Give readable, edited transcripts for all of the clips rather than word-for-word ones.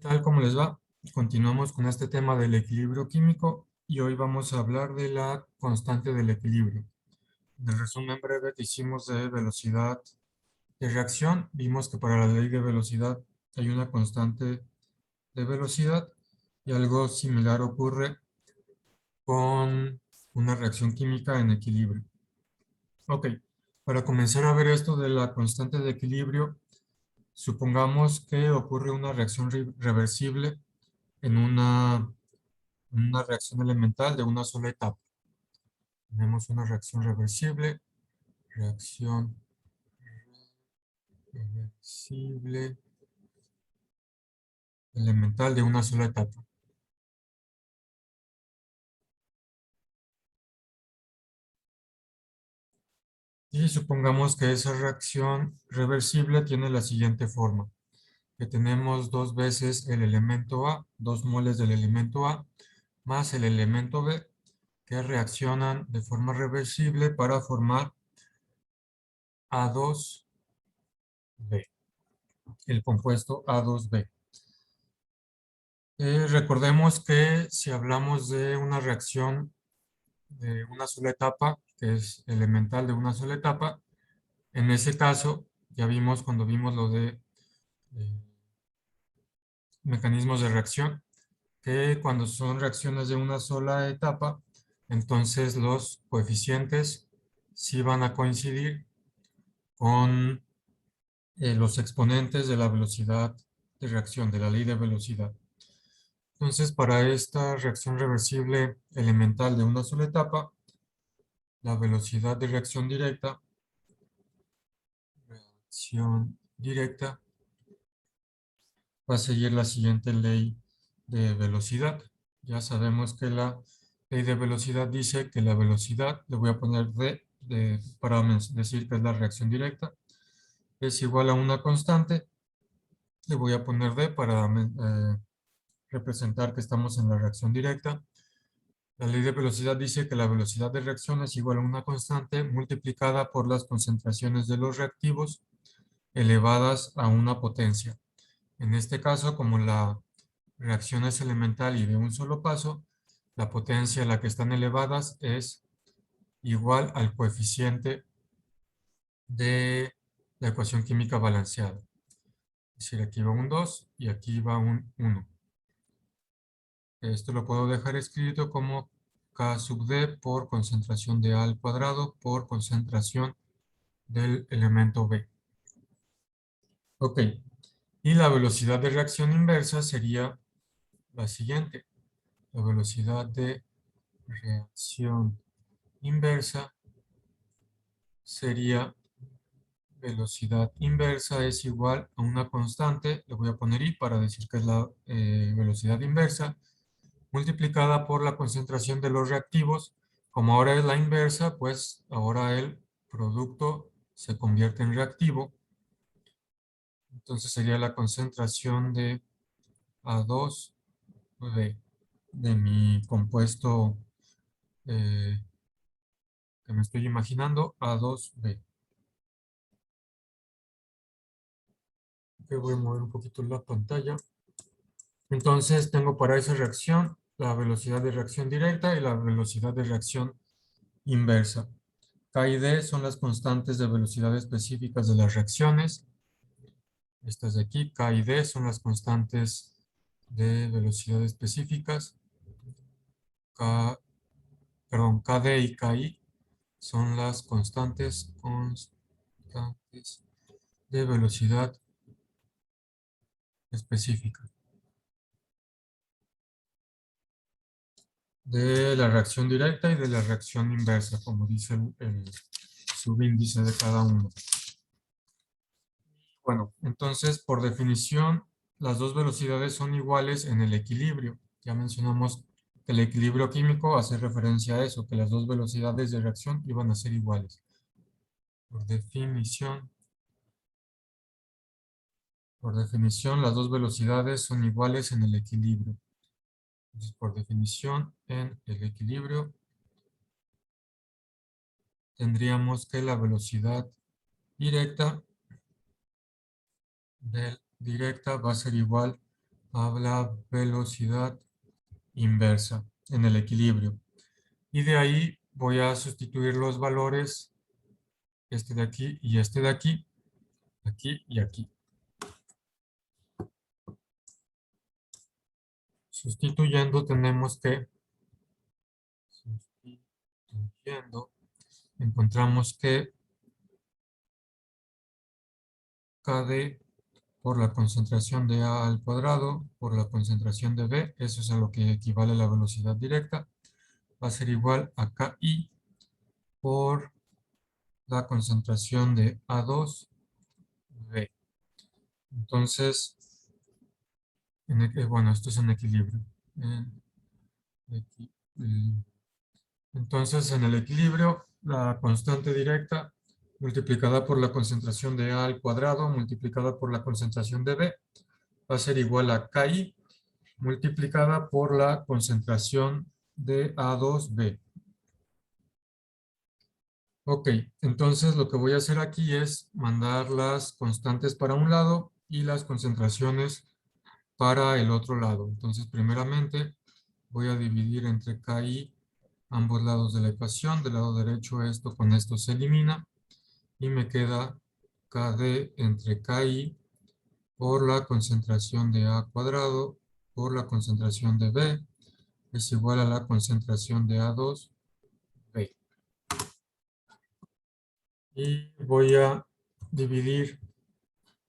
Tal como les va? Continuamos con este tema del equilibrio químico y hoy vamos a hablar de la constante del equilibrio. En el resumen breve que hicimos de velocidad de reacción, vimos que para la ley de velocidad hay una constante de velocidad y algo similar ocurre con una reacción química en equilibrio. Ok, para comenzar a ver esto de la constante de equilibrio, supongamos que ocurre una reacción reversible en una reacción elemental de una sola etapa. Tenemos una reacción reversible elemental de una sola etapa. Y supongamos que esa reacción reversible tiene la siguiente forma, que tenemos dos veces el elemento A, 2 moles del elemento A, más el elemento B, que reaccionan de forma reversible para formar A2B, el compuesto A2B. Recordemos que si hablamos de una reacción de una sola etapa, que es elemental de una sola etapa, en ese caso, ya vimos cuando vimos lo de mecanismos de reacción, que cuando son reacciones de una sola etapa, entonces los coeficientes sí van a coincidir con los exponentes de la velocidad de reacción, de la ley de velocidad. Entonces, para esta reacción reversible elemental de una sola etapa, la velocidad de reacción directa va a seguir la siguiente ley de velocidad. Ya sabemos que la ley de velocidad dice que la velocidad, le voy a poner para decir que es la reacción directa, es igual a una constante. Le voy a poner D para representar que estamos en la reacción directa. La ley de velocidad dice que la velocidad de reacción es igual a una constante multiplicada por las concentraciones de los reactivos elevadas a una potencia. En este caso, como la reacción es elemental y de un solo paso, la potencia a la que están elevadas es igual al coeficiente de la ecuación química balanceada. Es decir, aquí va un 2 y aquí va un 1. Esto lo puedo dejar escrito como K sub D por concentración de A al cuadrado por concentración del elemento B. Ok, y la velocidad de reacción inversa sería la siguiente. La velocidad de reacción inversa sería velocidad inversa es igual a una constante, le voy a poner I para decir que es la velocidad inversa, multiplicada por la concentración de los reactivos. Como ahora es la inversa, pues ahora el producto se convierte en reactivo. Entonces sería la concentración de A2B de mi compuesto que me estoy imaginando, A2B. Voy a mover un poquito la pantalla. Entonces tengo para esa reacción la velocidad de reacción directa y la velocidad de reacción inversa. K y D son las constantes de velocidad específicas de las reacciones. Estas de aquí, K y D, son las constantes de velocidad específicas. KD y KI son las constantes de velocidad específica de la reacción directa y de la reacción inversa, como dice el subíndice de cada uno. Bueno, entonces, por definición, las dos velocidades son iguales en el equilibrio. Ya mencionamos que el equilibrio químico hace referencia a eso, que las dos velocidades de reacción iban a ser iguales. Por definición, las dos velocidades son iguales en el equilibrio. Entonces, por definición, en el equilibrio, tendríamos que la velocidad directa va a ser igual a la velocidad inversa en el equilibrio. Y de ahí voy a sustituir los valores, este de aquí y este de aquí, aquí y aquí. Sustituyendo tenemos que, sustituyendo, encontramos que KD por la concentración de A al cuadrado por la concentración de B, eso es a lo que equivale la velocidad directa, va a ser igual a KI por la concentración de A2B. Entonces, bueno, esto es en equilibrio. Entonces, en el equilibrio, la constante directa multiplicada por la concentración de A al cuadrado multiplicada por la concentración de B va a ser igual a KI multiplicada por la concentración de A2B. Ok, entonces lo que voy a hacer aquí es mandar las constantes para un lado y las concentraciones para el otro lado. Entonces, primeramente, voy a dividir entre KI ambos lados de la ecuación. Del lado derecho esto con esto se elimina y me queda KD entre KI por la concentración de A cuadrado por la concentración de B es igual a la concentración de A2B. Y voy a dividir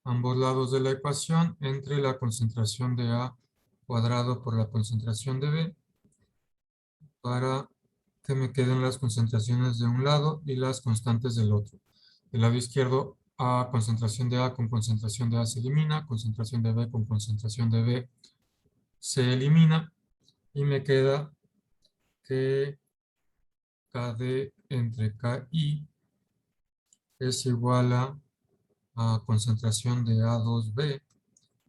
ambos lados de la ecuación entre la concentración de A cuadrado por la concentración de B para que me queden las concentraciones de un lado y las constantes del otro. Del lado izquierdo, A concentración de A con concentración de A se elimina, concentración de B con concentración de B se elimina y me queda que KD entre KI es igual a concentración de A2B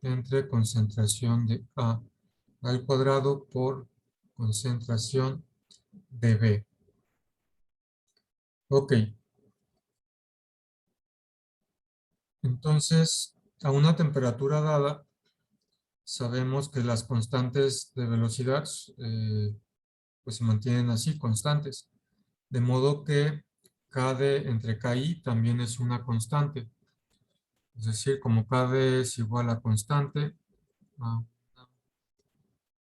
entre concentración de A al cuadrado por concentración de B. Ok, entonces a una temperatura dada sabemos que las constantes de velocidad pues se mantienen así, constantes. De modo que KD entre KI también es una constante. Es decir, como KD es igual a constante, a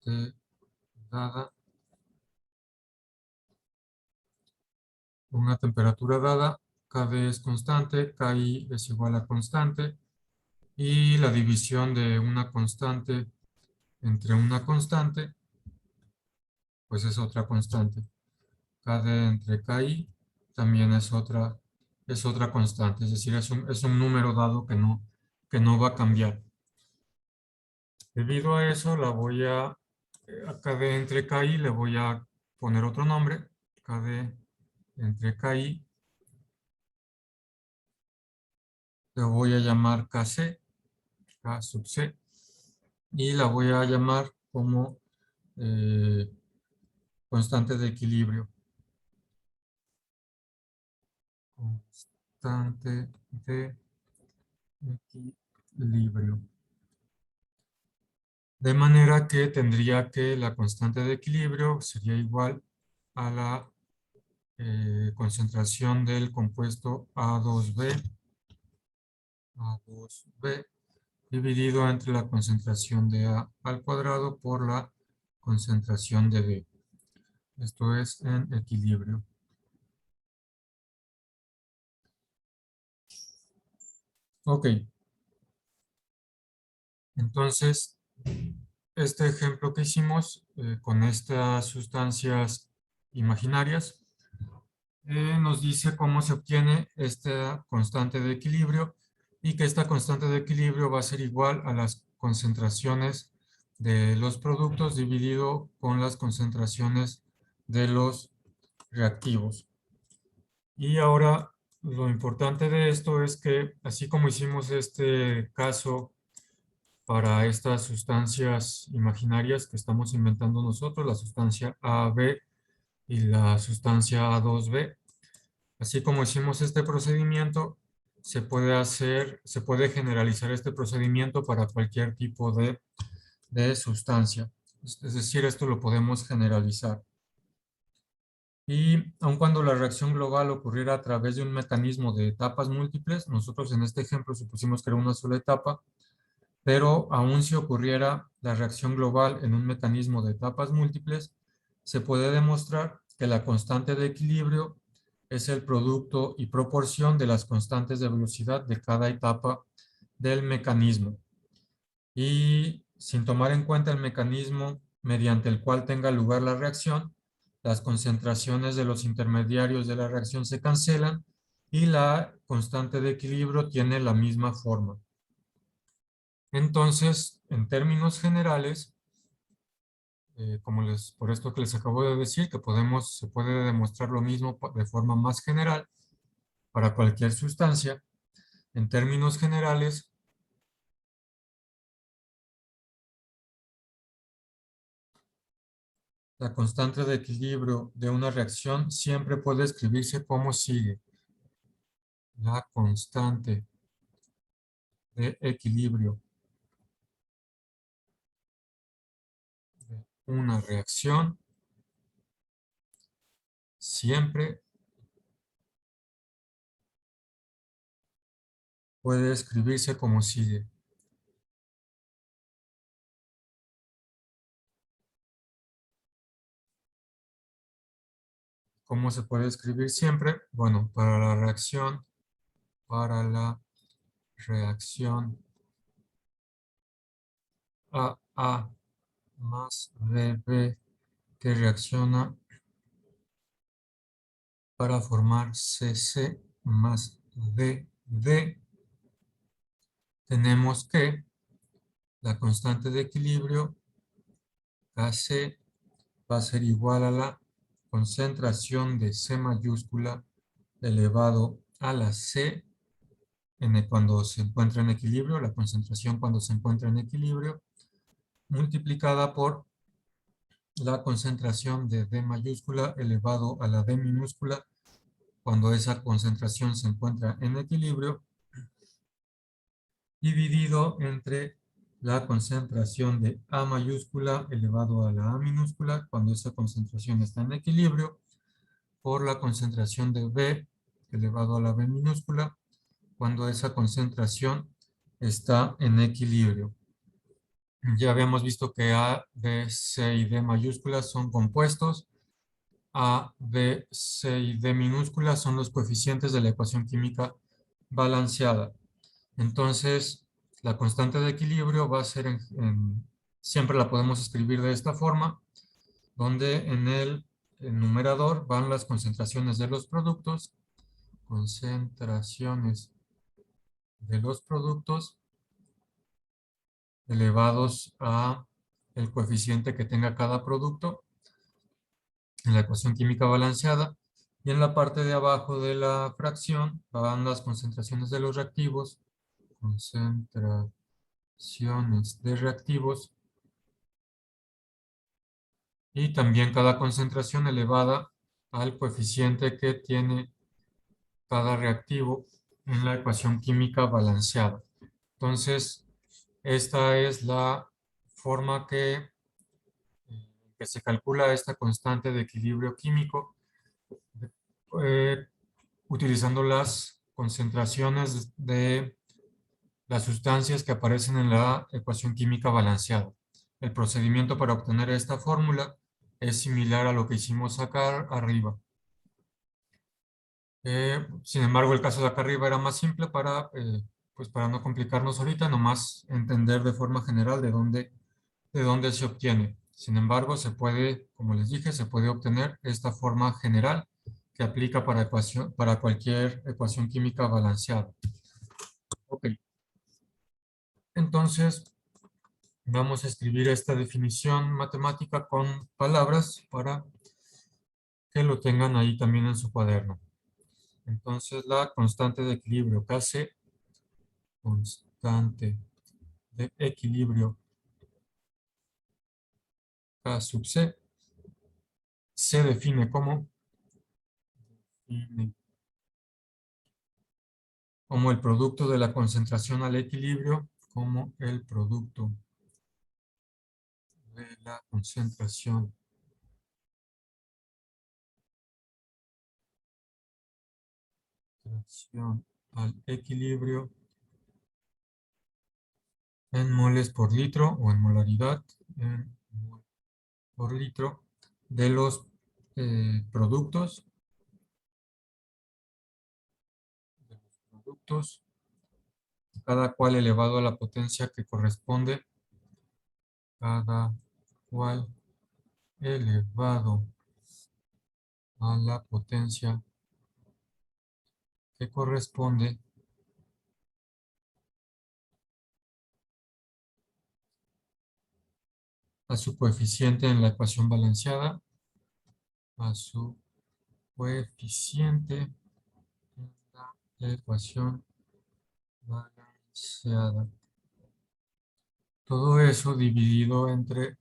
T dada, una temperatura dada, KD es constante, KI es igual a constante, y la división de una constante entre una constante, pues es otra constante. KD entre KI también es otra constante, es decir, es un número dado que no va a cambiar. Debido a eso, a KD entre KI le voy a poner otro nombre, KD entre KI, le voy a llamar KC, K sub C, y la voy a llamar como eh, constante de equilibrio. Constante de equilibrio. De manera que tendría que la constante de equilibrio sería igual a la concentración del compuesto A2B dividido entre la concentración de A al cuadrado por la concentración de B. Esto es en equilibrio. Ok. Entonces, este ejemplo que hicimos con estas sustancias imaginarias nos dice cómo se obtiene esta constante de equilibrio y que esta constante de equilibrio va a ser igual a las concentraciones de los productos dividido con las concentraciones de los reactivos. Y ahora lo importante de esto es que así como hicimos este caso para estas sustancias imaginarias que estamos inventando nosotros, la sustancia AB y la sustancia A2B, así como hicimos este procedimiento, se puede generalizar este procedimiento para cualquier tipo de de sustancia. Es decir, esto lo podemos generalizar. Y aun cuando la reacción global ocurriera a través de un mecanismo de etapas múltiples, nosotros en este ejemplo supusimos que era una sola etapa, pero aun si ocurriera la reacción global en un mecanismo de etapas múltiples, se puede demostrar que la constante de equilibrio es el producto y proporción de las constantes de velocidad de cada etapa del mecanismo. Y sin tomar en cuenta el mecanismo mediante el cual tenga lugar la reacción, las concentraciones de los intermediarios de la reacción se cancelan y la constante de equilibrio tiene la misma forma. Entonces, en términos generales, por esto que les acabo de decir, que se puede demostrar lo mismo de forma más general para cualquier sustancia. En términos generales, la constante de equilibrio de una reacción siempre puede escribirse como sigue. La constante de equilibrio de una reacción siempre puede escribirse como sigue. ¿Cómo se puede escribir siempre? Bueno, para la reacción AA más BB que reacciona para formar CC más DD, tenemos que la constante de equilibrio Kc va a ser igual a la concentración de C mayúscula elevado a la C cuando se encuentra en equilibrio, la concentración cuando se encuentra en equilibrio, multiplicada por la concentración de D mayúscula elevado a la D minúscula cuando esa concentración se encuentra en equilibrio, dividido entre la concentración de A mayúscula elevado a la A minúscula cuando esa concentración está en equilibrio, por la concentración de B elevado a la B minúscula cuando esa concentración está en equilibrio. Ya habíamos visto que A, B, C y D mayúsculas son compuestos. A, B, C y D minúsculas son los coeficientes de la ecuación química balanceada. Entonces, la constante de equilibrio va a ser, siempre la podemos escribir de esta forma, donde en el numerador van las concentraciones de los productos, concentraciones de los productos elevados a el coeficiente que tenga cada producto en la ecuación química balanceada. Y en la parte de abajo de la fracción van las concentraciones de los reactivos, concentraciones de reactivos, y también cada concentración elevada al coeficiente que tiene cada reactivo en la ecuación química balanceada. Entonces, esta es la forma que se calcula esta constante de equilibrio químico, eh, utilizando las concentraciones de las sustancias que aparecen en la ecuación química balanceada. El procedimiento para obtener esta fórmula es similar a lo que hicimos acá arriba. Sin embargo, el caso de acá arriba era más simple pues para no complicarnos ahorita, nomás entender de forma general de dónde se obtiene. Sin embargo, como les dije, se puede obtener esta forma general que aplica para cualquier ecuación química balanceada. Ok, entonces vamos a escribir esta definición matemática con palabras para que lo tengan ahí también en su cuaderno. Entonces, la constante de equilibrio Kc, constante de equilibrio K sub C, se define como el producto de la concentración al equilibrio, como el producto de la concentración al equilibrio en moles por litro o en molaridad en mol por litro de los productos, cada cual elevado a la potencia que corresponde, cada cual elevado a la potencia que corresponde a su coeficiente en la ecuación balanceada, a su coeficiente en la ecuación balanceada. Todo eso dividido entre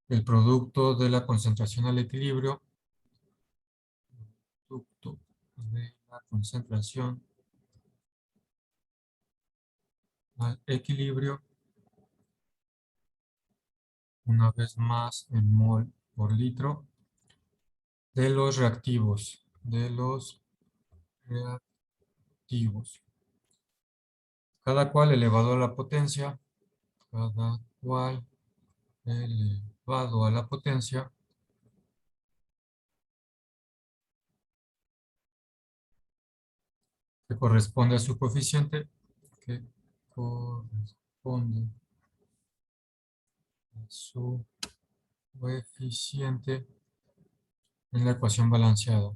el producto de la concentración al equilibrio, producto de la concentración al equilibrio, una vez más en mol por litro, de los reactivos, cada cual elevado a la potencia, cada cual elevado a la potencia que corresponde a su coeficiente, que corresponde a su coeficiente en la ecuación balanceada.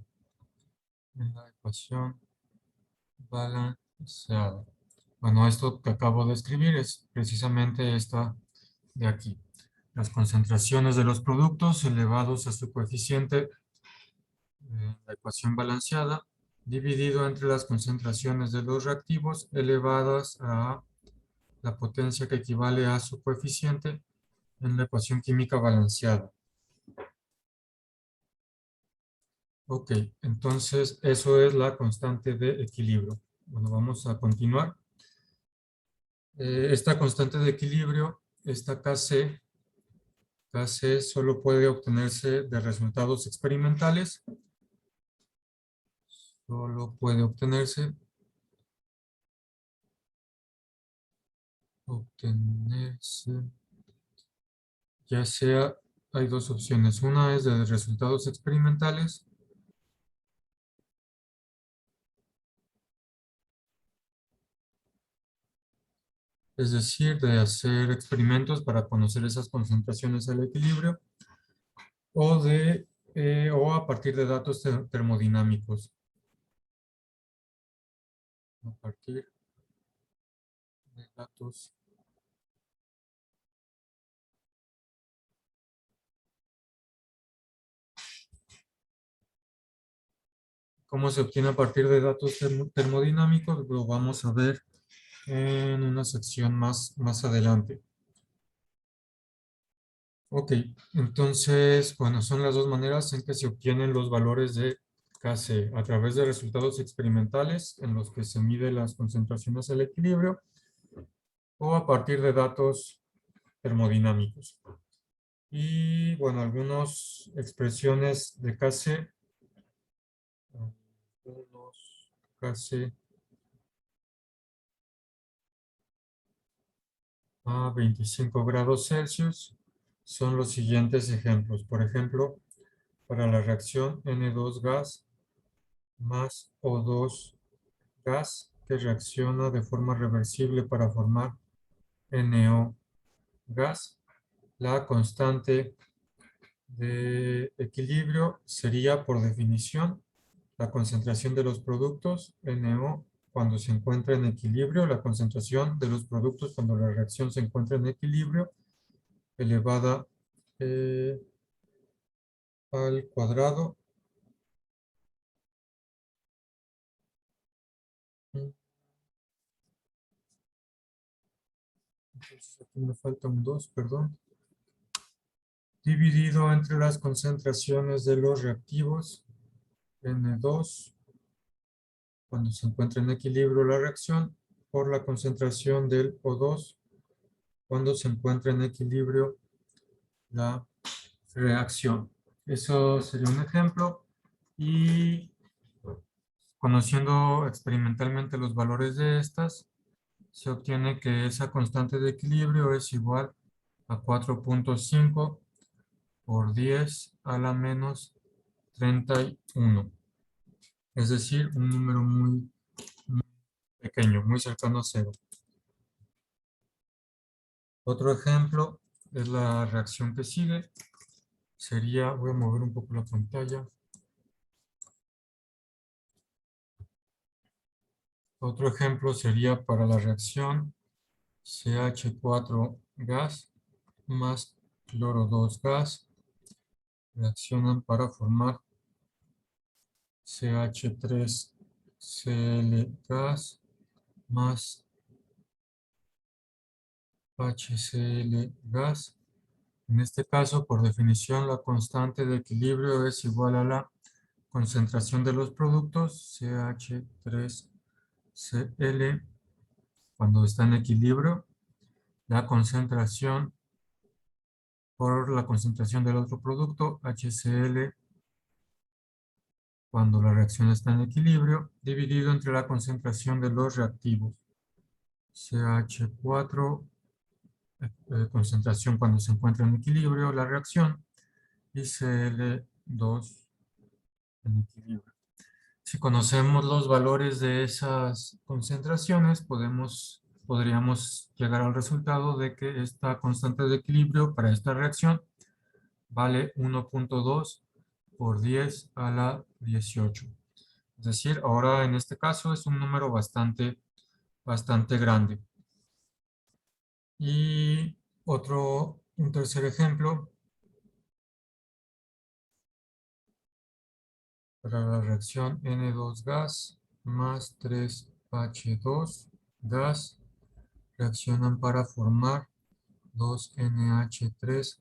En la ecuación balanceada. Bueno, esto que acabo de escribir es precisamente esta de aquí. Las concentraciones de los productos elevados a su coeficiente en la ecuación balanceada, dividido entre las concentraciones de los reactivos elevadas a la potencia que equivale a su coeficiente en la ecuación química balanceada. Ok, entonces eso es la constante de equilibrio. Bueno, vamos a continuar. Esta constante de equilibrio, esta Kc solo puede obtenerse de resultados experimentales. Solo puede obtenerse ya sea, hay dos opciones. Una es de resultados experimentales, es decir, de hacer experimentos para conocer esas concentraciones al equilibrio, o a partir de datos termodinámicos. A partir de datos. ¿Cómo se obtiene a partir de datos termodinámicos? Lo vamos a ver en una sección más adelante. Ok, entonces, bueno, son las dos maneras en que se obtienen los valores de Kc, a través de resultados experimentales en los que se mide las concentraciones al equilibrio o a partir de datos termodinámicos. Y bueno, algunas expresiones de Kc, Kc a 25 grados Celsius son los siguientes ejemplos. Por ejemplo, para la reacción N2 gas más O2 gas que reacciona de forma reversible para formar NO gas, la constante de equilibrio sería, por definición, la concentración de los productos, NO, cuando se encuentra en equilibrio, la concentración de los productos cuando la reacción se encuentra en equilibrio, elevada al cuadrado. Entonces aquí me falta un 2, perdón. Dividido entre las concentraciones de los reactivos, N2, cuando se encuentra en equilibrio la reacción, por la concentración del O2 cuando se encuentra en equilibrio la reacción. Eso sería un ejemplo y conociendo experimentalmente los valores de estas, se obtiene que esa constante de equilibrio es igual a 4.5 por 10 a la menos 31. Es decir, un número muy pequeño, muy cercano a cero. Otro ejemplo es la reacción que sigue. Sería, voy a mover un poco la pantalla. Otro ejemplo sería para la reacción CH4 gas más cloro 2 gas. Reaccionan para formar CH3Cl gas más HCl gas. En este caso, por definición, la constante de equilibrio es igual a la concentración de los productos, CH3Cl, cuando está en equilibrio, la concentración por la concentración del otro producto, HCl, cuando la reacción está en equilibrio, dividido entre la concentración de los reactivos, CH4, concentración cuando se encuentra en equilibrio la reacción, y Cl2 en equilibrio. Si conocemos los valores de esas concentraciones, podríamos llegar al resultado de que esta constante de equilibrio para esta reacción vale 1.2 por 10 a la 18. Es decir, ahora en este caso es un número bastante grande. Y un tercer ejemplo, para la reacción N2 gas más 3H2 gas, reaccionan para formar 2NH3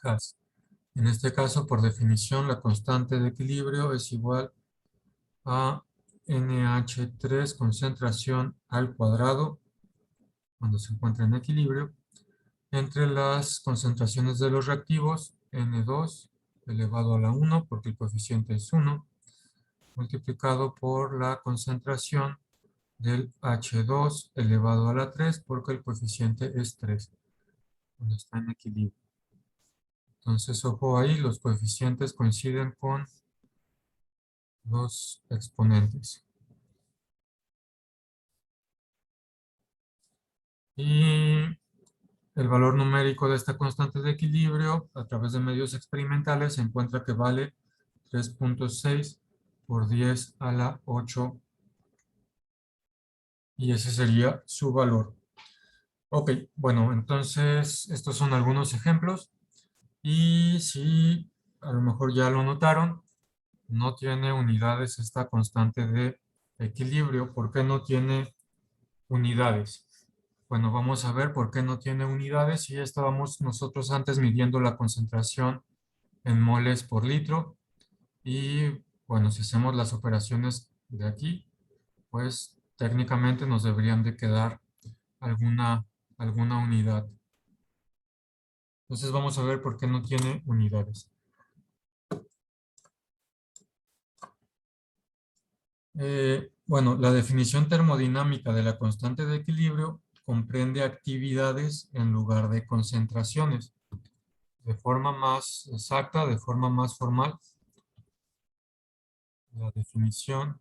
gas. En este caso, por definición, la constante de equilibrio es igual a NH3 concentración al cuadrado, cuando se encuentra en equilibrio, entre las concentraciones de los reactivos, N2 elevado a la 1, porque el coeficiente es 1, multiplicado por la concentración del H2 elevado a la 3, porque el coeficiente es 3, cuando está en equilibrio. Entonces, ojo ahí, los coeficientes coinciden con los exponentes. Y el valor numérico de esta constante de equilibrio a través de medios experimentales se encuentra que vale 3.6 por 10 a la 8 y ese sería su valor. Ok, bueno, entonces estos son algunos ejemplos y si a lo mejor ya lo notaron, no tiene unidades esta constante de equilibrio. ¿Por qué no tiene unidades? Bueno, vamos a ver por qué no tiene unidades. Y estábamos nosotros antes midiendo la concentración en moles por litro. Y bueno, si hacemos las operaciones de aquí, pues técnicamente nos deberían de quedar alguna unidad. Entonces vamos a ver por qué no tiene unidades. Bueno, la definición termodinámica de la constante de equilibrio comprende actividades en lugar de concentraciones. De forma más exacta, de forma más formal, la definición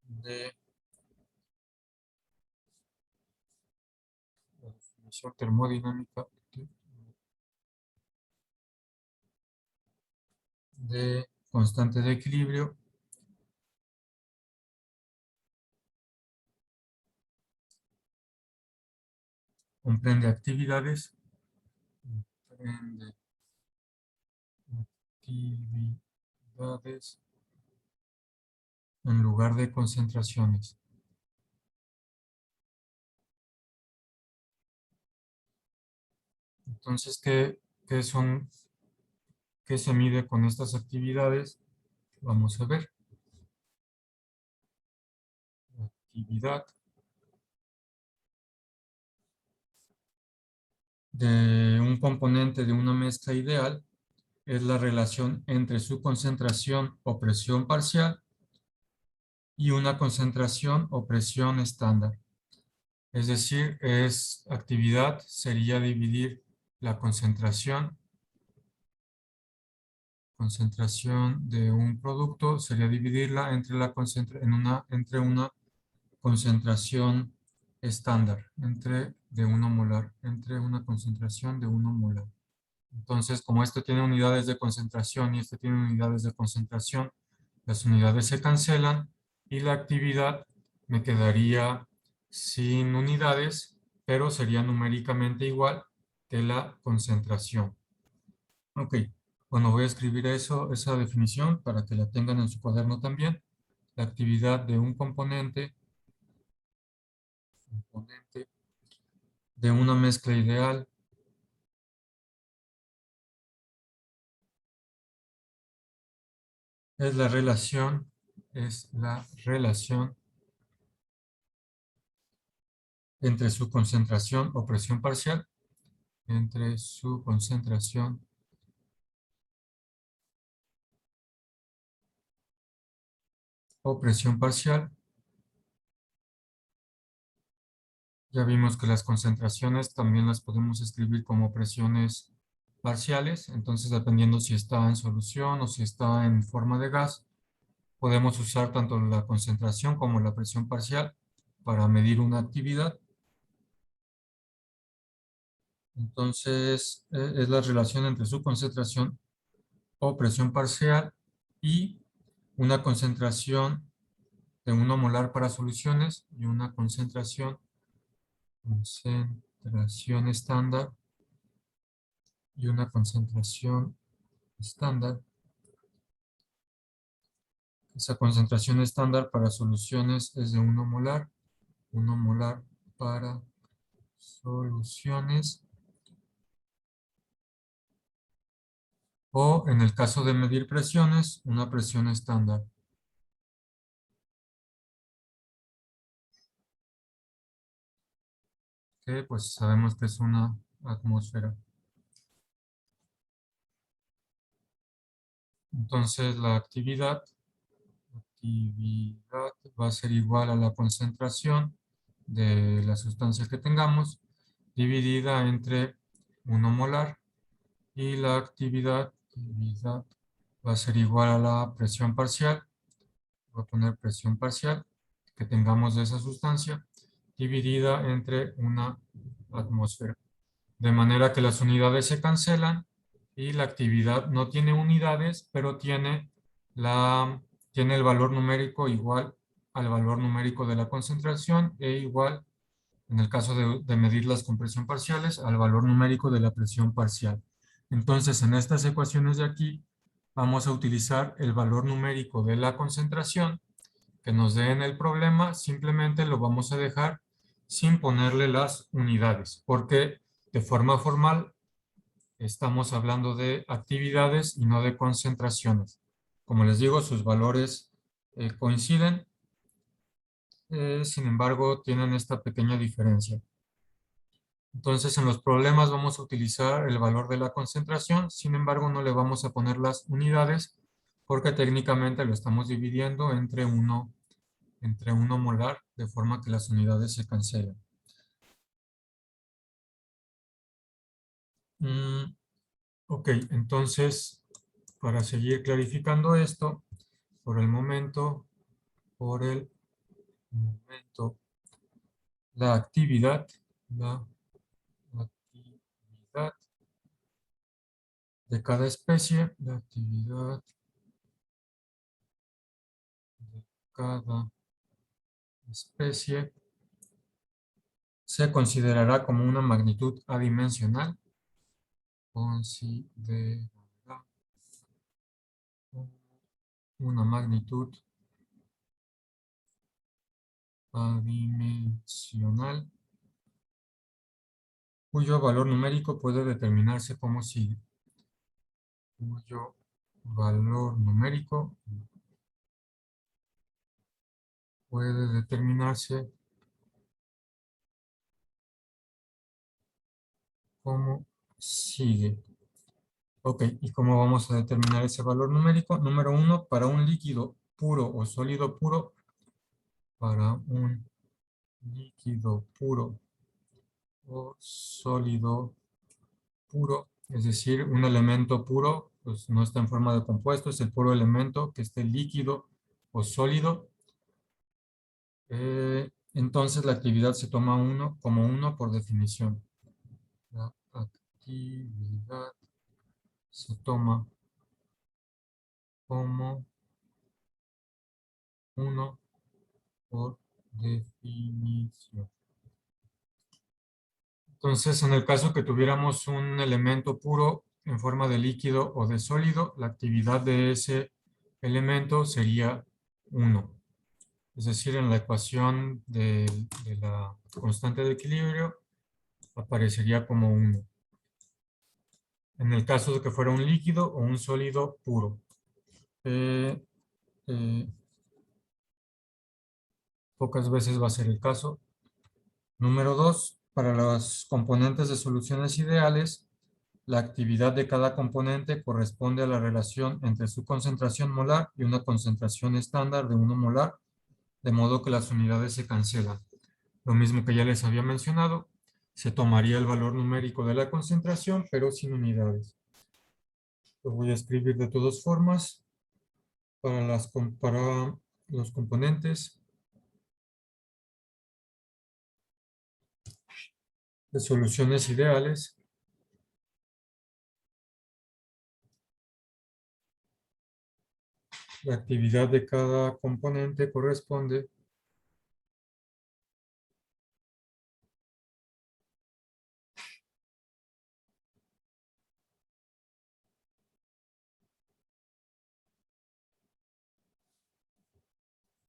de la definición termodinámica de constante de equilibrio comprende actividades en lugar de concentraciones. Entonces, ¿qué se mide con estas actividades? Vamos a ver. actividad de un componente de una mezcla ideal es la relación entre su concentración o presión parcial y una concentración o presión estándar. Es decir, actividad sería dividir la concentración de un producto, sería dividirla entre una concentración estándar, de 1 molar, entre una concentración de 1 molar. Entonces, como este tiene unidades de concentración y este tiene unidades de concentración, las unidades se cancelan y la actividad me quedaría sin unidades, pero sería numéricamente igual que la concentración. Ok, bueno, voy a escribir esa definición para que la tengan en su cuaderno también. La actividad de un componente de una mezcla ideal es la relación entre su concentración o presión parcial, entre su concentración o presión parcial. Ya vimos que las concentraciones también las podemos escribir como presiones parciales, entonces dependiendo si está en solución o si está en forma de gas, podemos usar tanto la concentración como la presión parcial para medir una actividad. Entonces, es la relación entre su concentración o presión parcial y una concentración de 1 molar para soluciones y una concentración estándar y una concentración estándar. Esa concentración estándar para soluciones es de 1 molar, 1 molar para soluciones. O en el caso de medir presiones, una presión estándar. Que pues sabemos que es una atmósfera. Entonces la actividad va a ser igual a la concentración de la sustancia que tengamos dividida entre 1 molar y la actividad va a ser igual a la presión parcial. Voy a poner presión parcial que tengamos de esa sustancia dividida entre una atmósfera. De manera que las unidades se cancelan y la actividad no tiene unidades, pero tiene el valor numérico igual al valor numérico de la concentración e igual, en el caso de medir las con presión parciales, al valor numérico de la presión parcial. Entonces, en estas ecuaciones de aquí, vamos a utilizar el valor numérico de la concentración que nos dé en el problema, simplemente lo vamos a dejar sin ponerle las unidades, porque de forma formal estamos hablando de actividades y no de concentraciones. Como les digo, sus valores coinciden, sin embargo, tienen esta pequeña diferencia. Entonces, en los problemas vamos a utilizar el valor de la concentración, sin embargo, no le vamos a poner las unidades, porque técnicamente lo estamos dividiendo entre 1 molar, de forma que las unidades se cancelan. Ok, entonces, para seguir clarificando esto, por el momento, la actividad de cada especie, la actividad de cada especie se considerará como una magnitud adimensional. Considerará una magnitud adimensional cuyo valor numérico puede determinarse como sigue. Cuyo valor numérico puede determinarse como sigue. Ok, ¿y cómo vamos a determinar ese valor numérico? Número 1, para un líquido puro o sólido puro, para un líquido puro o sólido puro, es decir, un elemento puro, pues no está en forma de compuesto, es el puro elemento que esté líquido o sólido. Entonces la actividad se toma como uno por definición. La actividad se toma como uno por definición. Entonces, en el caso que tuviéramos un elemento puro en forma de líquido o de sólido, la actividad de ese elemento sería 1. Es decir, en la ecuación de la constante de equilibrio aparecería como 1. En el caso de que fuera un líquido o un sólido puro. Eh, eh, Pocas veces va a ser el caso. Número 2, para los componentes de soluciones ideales, la actividad de cada componente corresponde a la relación entre su concentración molar y una concentración estándar de 1 molar, de modo que las unidades se cancelan. Lo mismo que ya les había mencionado, se tomaría el valor numérico de la concentración, pero sin unidades. Lo voy a escribir de todas formas para los componentes de soluciones ideales. La actividad de cada componente corresponde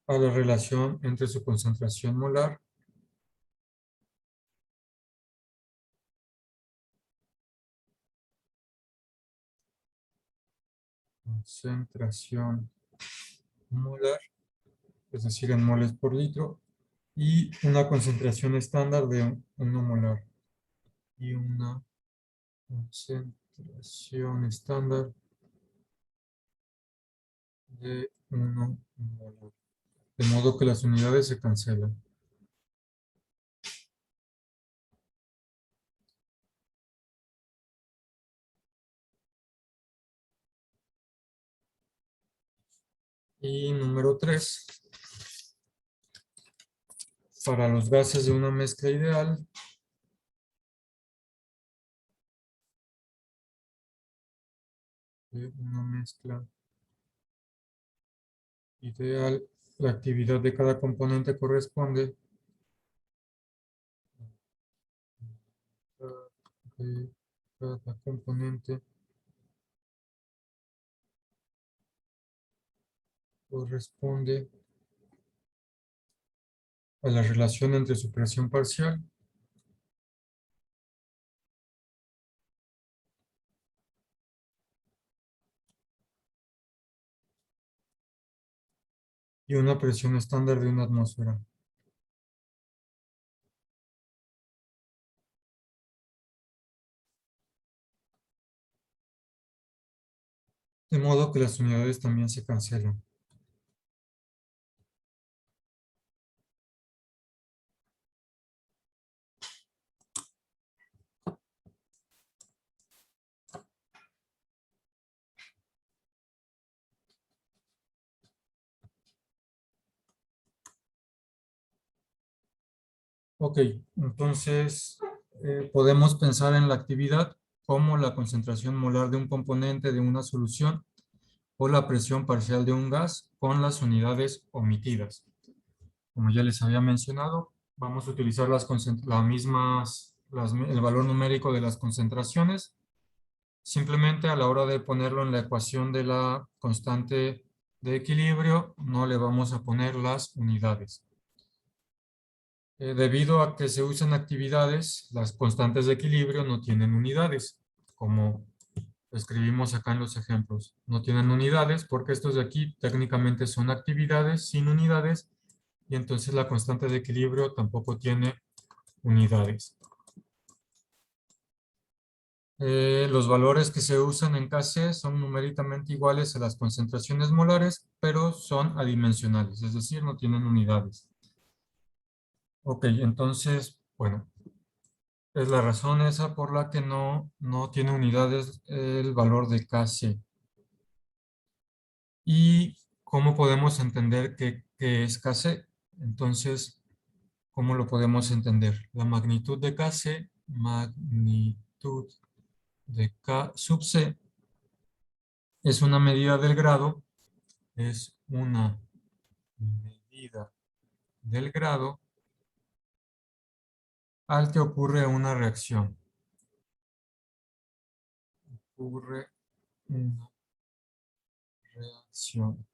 a la relación entre su concentración molar concentración molar, es decir, en moles por litro, y una concentración estándar de 1 molar. Y una concentración estándar de 1 molar. De modo que las unidades se cancelan. Y número 3, para los gases de una mezcla ideal, la actividad de cada componente corresponde de cada componente corresponde a la relación entre su presión parcial y una presión estándar de una atmósfera. De modo que las unidades también se cancelan. Ok, entonces podemos pensar en la actividad como la concentración molar de un componente de una solución o la presión parcial de un gas con las unidades omitidas. Como ya les había mencionado, vamos a utilizar el valor numérico de las concentraciones. Simplemente a la hora de ponerlo en la ecuación de la constante de equilibrio, no le vamos a poner las unidades. Debido a que se usan actividades, las constantes de equilibrio no tienen unidades, como escribimos acá en los ejemplos. No tienen unidades porque estos de aquí técnicamente son actividades sin unidades y entonces la constante de equilibrio tampoco tiene unidades. Los valores que se usan en Kc son numéricamente iguales a las concentraciones molares, pero son adimensionales, es decir, no tienen unidades. Ok, entonces, bueno, es la razón esa por la que no tiene unidades el valor de Kc. ¿Y cómo podemos entender qué es Kc? Entonces, ¿cómo lo podemos entender? La magnitud de Kc, magnitud de K sub C, es una medida del grado, es una medida del grado al que ocurre una reacción. Ocurre una reacción.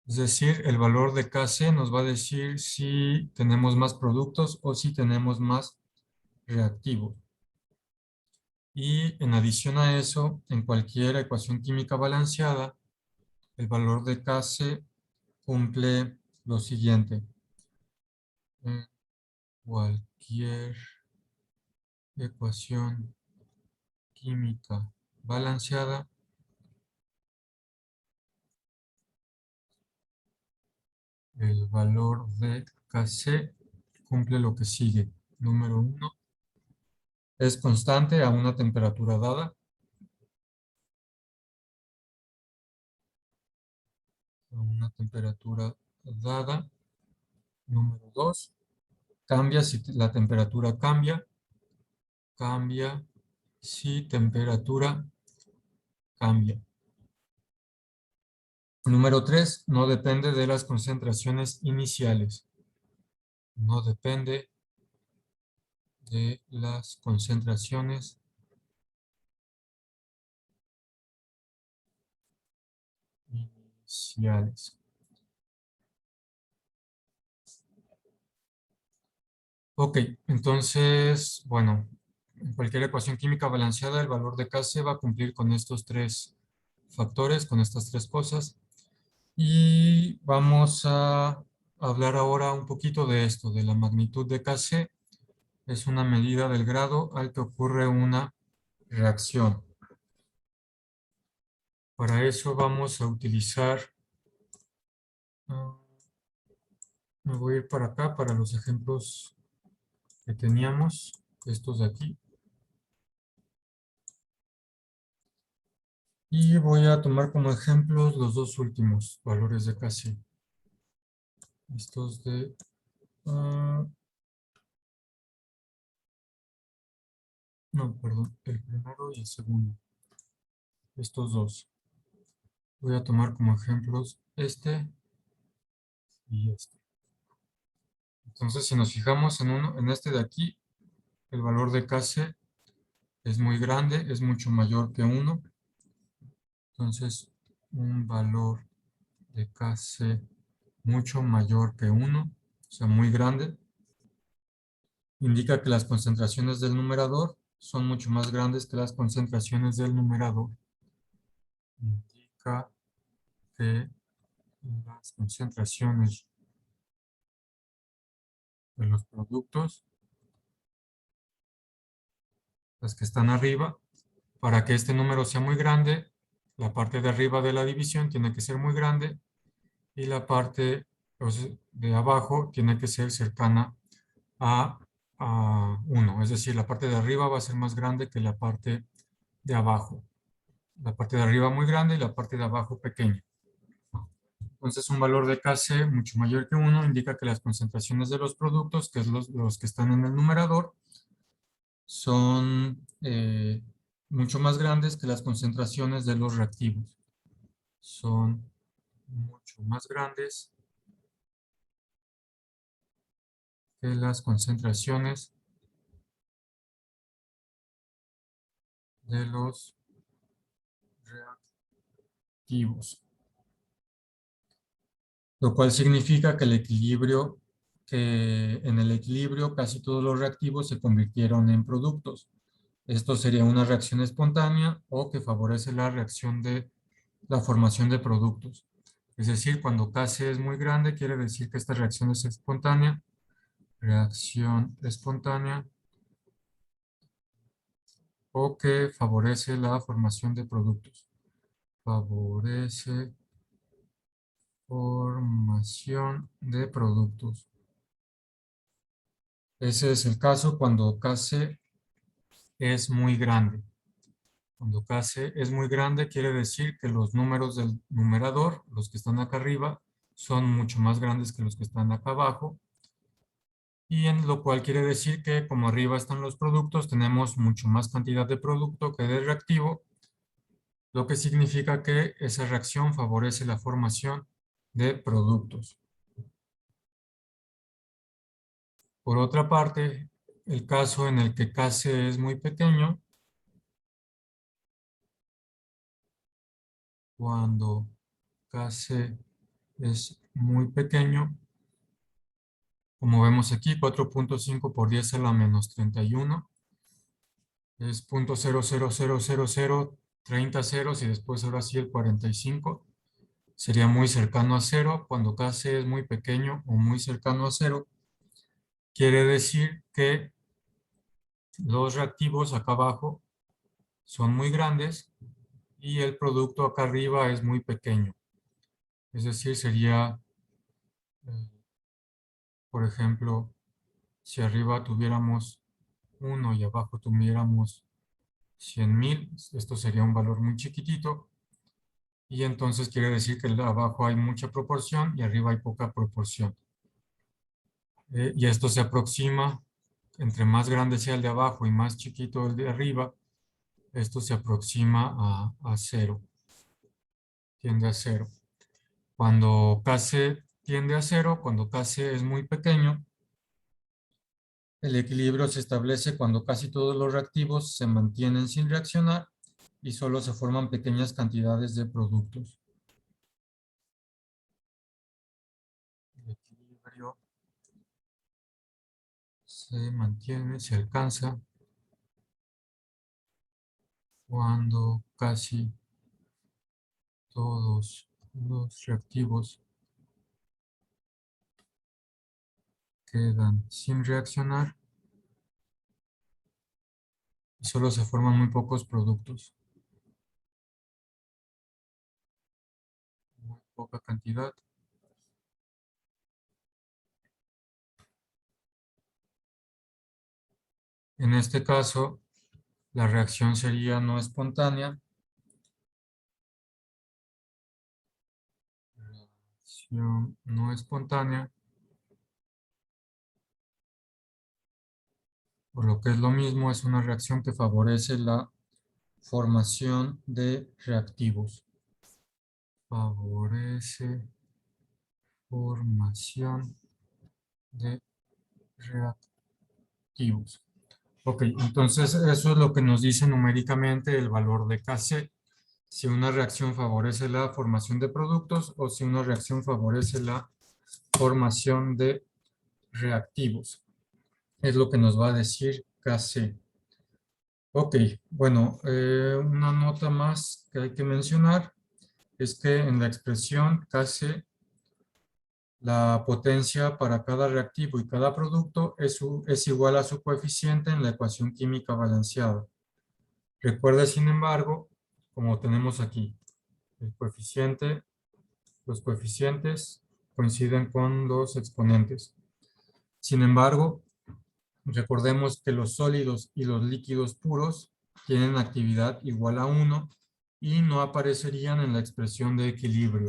Es decir, el valor de Kc nos va a decir si tenemos más productos o si tenemos más reactivos. Y en adición a eso, en cualquier ecuación química balanceada, el valor de Kc cumple lo siguiente. En cualquier ecuación química balanceada, el valor de Kc cumple lo que sigue. Número 1, es constante a una temperatura dada. A una temperatura dada. Número 2, cambia si la temperatura cambia. Cambia si temperatura cambia. Número 3, no depende de las concentraciones iniciales. No depende de las concentraciones iniciales. Ok, entonces, bueno, en cualquier ecuación química balanceada, el valor de Kc va a cumplir con estos tres factores, con estas tres cosas. Y vamos a hablar ahora un poquito de esto, de la magnitud de Kc. Es una medida del grado al que ocurre una reacción. Para eso vamos a utilizar, me voy a ir para acá, para los ejemplos que teníamos, estos de aquí. Y voy a tomar como ejemplos los dos últimos valores de Kc. Estos de... no, perdón, el primero y el segundo. Estos dos. Voy a tomar como ejemplos este y este. Entonces, si nos fijamos en este de aquí, el valor de Kc es muy grande, es mucho mayor que 1. Entonces, un valor de Kc mucho mayor que 1, o sea, muy grande, indica que las concentraciones del numerador son mucho más grandes que las concentraciones del numerador. Indica que las concentraciones de los productos, las que están arriba, para que este número sea muy grande, la parte de arriba de la división tiene que ser muy grande y la parte de abajo tiene que ser cercana a 1. Es decir, la parte de arriba va a ser más grande que la parte de abajo. La parte de arriba muy grande y la parte de abajo pequeña. Entonces, un valor de Kc mucho mayor que 1 indica que las concentraciones de los productos, que es los que están en el numerador, son mucho más grandes que las concentraciones de los reactivos. Son mucho más grandes que las concentraciones de los reactivos. Lo cual significa que en el equilibrio casi todos los reactivos se convirtieron en productos. Esto sería una reacción espontánea o que favorece la reacción de la formación de productos. Es decir, cuando Kc es muy grande, quiere decir que esta reacción es espontánea. Reacción espontánea o que favorece la formación de productos. Favorece formación de productos. Ese es el caso cuando Kc es muy grande. Cuando Kc es muy grande, quiere decir que los números del numerador, los que están acá arriba, son mucho más grandes que los que están acá abajo. Y en lo cual quiere decir que como arriba están los productos, tenemos mucho más cantidad de producto que de reactivo, lo que significa que esa reacción favorece la formación de productos. Por otra parte, el caso en el que Kc es muy pequeño, cuando Kc es muy pequeño, como vemos aquí, 4.5 por 10 a la menos 31, es 0.0000030 ceros y después ahora sí el 45. Sería muy cercano a cero. Cuando Kc es muy pequeño o muy cercano a cero, quiere decir que los reactivos acá abajo son muy grandes y el producto acá arriba es muy pequeño. Es decir, sería, eh, por ejemplo, si arriba tuviéramos 1 y abajo tuviéramos 100,000, esto sería un valor muy chiquitito. Y entonces quiere decir que abajo hay mucha proporción y arriba hay poca proporción. Y esto se aproxima, entre más grande sea el de abajo y más chiquito el de arriba, esto se aproxima a cero, tiende a cero. Cuando Kc tiende a cero, cuando Kc es muy pequeño, el equilibrio se establece cuando casi todos los reactivos se mantienen sin reaccionar y solo se forman pequeñas cantidades de productos. El equilibrio se mantiene, se alcanza cuando casi todos los reactivos quedan sin reaccionar y solo se forman muy pocos productos, muy poca cantidad. En este caso, la reacción sería no espontánea. Reacción no espontánea, por lo que es lo mismo, es una reacción que favorece la formación de reactivos. Favorece formación de reactivos. Ok, entonces eso es lo que nos dice numéricamente el valor de Kc. Si una reacción favorece la formación de productos o si una reacción favorece la formación de reactivos. Es lo que nos va a decir Kc. Ok, bueno, una nota más que hay que mencionar es que en la expresión Kc, la potencia para cada reactivo y cada producto es igual a su coeficiente en la ecuación química balanceada. Recuerda, sin embargo, como tenemos aquí, el coeficiente, los coeficientes coinciden con los exponentes. Sin embargo, recordemos que los sólidos y los líquidos puros tienen actividad igual a 1 y no aparecerían en la expresión de equilibrio.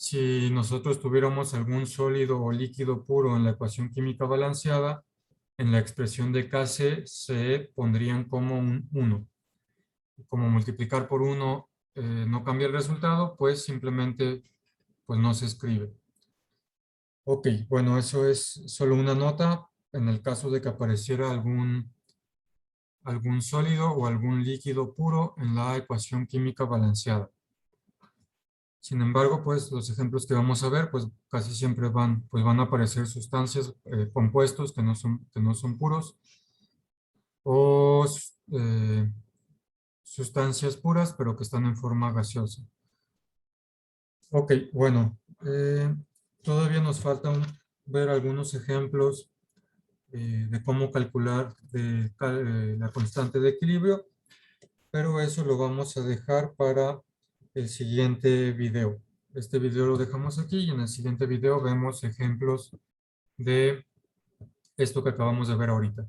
Si nosotros tuviéramos algún sólido o líquido puro en la ecuación química balanceada, en la expresión de Kc se pondrían como un 1. Como multiplicar por 1 no cambia el resultado, pues simplemente pues no se escribe. Ok, bueno, eso es solo una nota en el caso de que apareciera algún sólido o algún líquido puro en la ecuación química balanceada. Sin embargo, pues los ejemplos que vamos a ver, pues casi siempre pues van a aparecer sustancias, compuestos que no son puros o sustancias puras pero que están en forma gaseosa. Ok, bueno, todavía nos falta ver algunos ejemplos de cómo calcular la constante de equilibrio, pero eso lo vamos a dejar para el siguiente video. Este video lo dejamos aquí y en el siguiente video vemos ejemplos de esto que acabamos de ver ahorita.